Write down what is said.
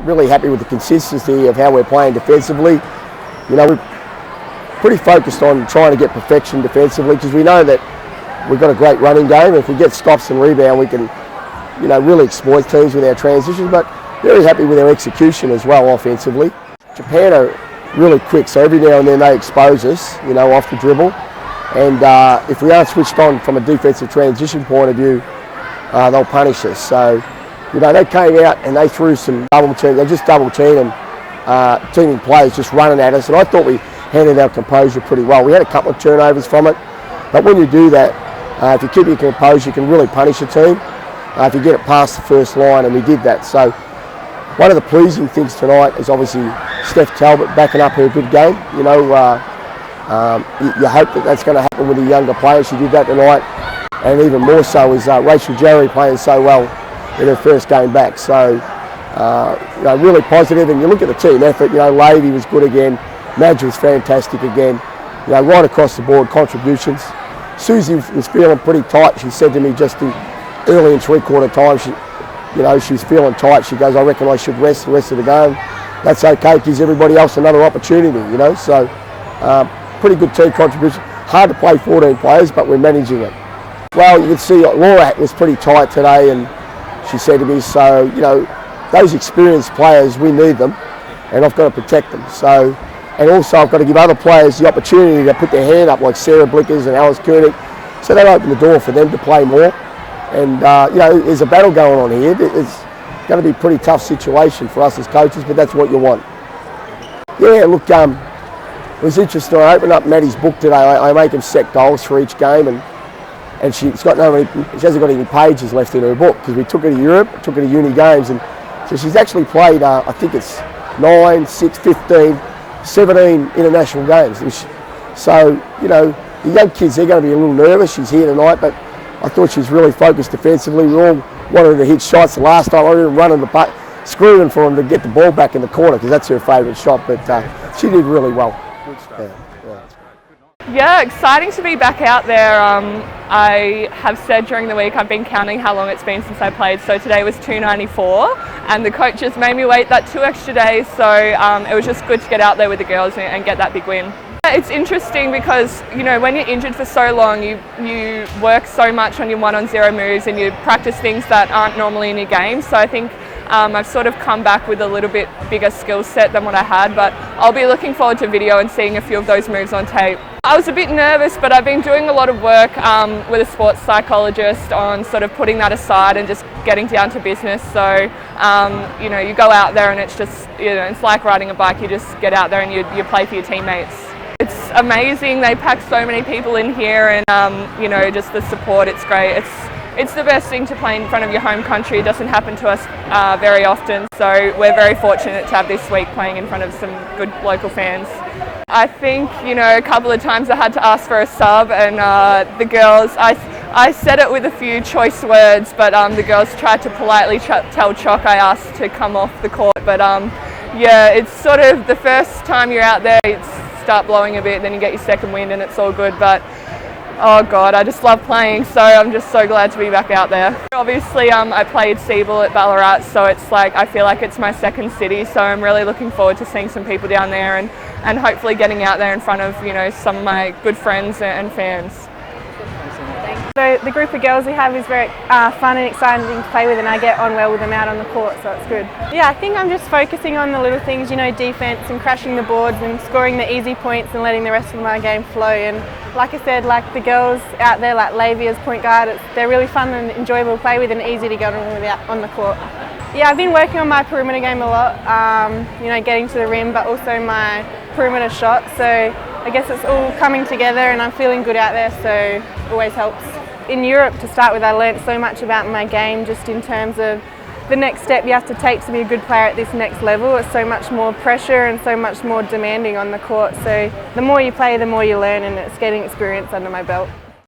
really happy with the consistency of how we're playing defensively. You know, we're pretty focused on trying to get perfection defensively because we know that we've got a great running game. If we get stops and rebound, we can, you know, really exploit teams with our transitions, but very happy with our execution as well offensively. Japan are really quick, so every now and then they expose us, you know, off the dribble. And if we aren't switched on from a defensive transition point of view, they'll punish us. So, you know, they came out and they threw some double team. They just double team and teaming players just running at us. And I thought we handled our composure pretty well. We had a couple of turnovers from it, but when you do that, if you keep your composure, you can really punish a team if you get it past the first line, and we did that. So one of the pleasing things tonight is obviously Steph Talbot backing up her good game. You know, you hope that that's going to happen with the younger players. She did that tonight, and even more so is Rachel Jarry playing so well in her first game back. So, you know, really positive. And you look at the team effort. You know, Levy was good again. Madge was fantastic again. You know, right across the board, contributions. Susie was feeling pretty tight. She said to me just early in three-quarter time, she's feeling tight. She goes, I reckon I should rest the rest of the game. That's okay, gives everybody else another opportunity, you know. So, pretty good team contribution. Hard to play 14 players, but we're managing it. Well, you can see Laura was pretty tight today, and she said to me, so, you know, those experienced players, we need them, and I've got to protect them. So, and also I've got to give other players the opportunity to put their hand up, like Sarah Blickers and Alice Koenig. So that opened the door for them to play more. And, you know, there's a battle going on here. It's going to be a pretty tough situation for us as coaches, but that's what you want. Yeah, look, it was interesting. I opened up Maddie's book today. I make them set goals for each game, and she hasn't got any pages left in her book because we took her to Europe, took her to uni games, and so she's actually played, I think it's 9, 6, 15, 17 international games. So, you know, the young kids, they're going to be a little nervous. She's here tonight, but I thought she was really focused defensively. We all wanted her to hit shots. The last time I was running the puck, screwing for them to get the ball back in the corner because that's her favourite shot, but she did really well. Good stuff. Yeah, exciting to be back out there. I have said during the week I've been counting how long it's been since I played, so today was 294 and the coaches made me wait that 2 extra days, so it was just good to get out there with the girls and get that big win. It's interesting because, you know, when you're injured for so long, you work so much on your 1-on-0 moves and you practice things that aren't normally in your game, so I think I've sort of come back with a little bit bigger skill set than what I had, but I'll be looking forward to video and seeing a few of those moves on tape. I was a bit nervous, but I've been doing a lot of work with a sports psychologist on sort of putting that aside and just getting down to business. So, you know, you go out there and it's just, you know, it's like riding a bike. You just get out there and you play for your teammates. It's amazing. They pack so many people in here, and you know, just the support. It's great. It's the best thing to play in front of your home country. It doesn't happen to us very often, so we're very fortunate to have this week playing in front of some good local fans. I think, you know, a couple of times I had to ask for a sub, and the girls, I said it with a few choice words, but the girls tried to politely tell Choc I asked to come off the court. But yeah, it's sort of the first time you're out there, it's start blowing a bit, then you get your second wind and it's all good. But oh God, I just love playing, so I'm just so glad to be back out there. Obviously, I played Siebel at Ballarat, so it's like, I feel like it's my second city, so I'm really looking forward to seeing some people down there and hopefully getting out there in front of, you know, some of my good friends and fans. So the group of girls we have is very fun and exciting to play with, and I get on well with them out on the court, so it's good. Yeah, I think I'm just focusing on the little things, you know, defence and crashing the boards and scoring the easy points and letting the rest of my game flow. And like I said, like the girls out there, like Levy as point guard, they're really fun and enjoyable to play with and easy to get on with out on the court. Yeah, I've been working on my perimeter game a lot, you know, getting to the rim, but also my perimeter shot. So I guess it's all coming together and I'm feeling good out there, so it always helps. In Europe, to start with, I learnt so much about my game, just in terms of the next step you have to take to be a good player at this next level. It's so much more pressure and so much more demanding on the court. So the more you play, the more you learn, and it's getting experience under my belt.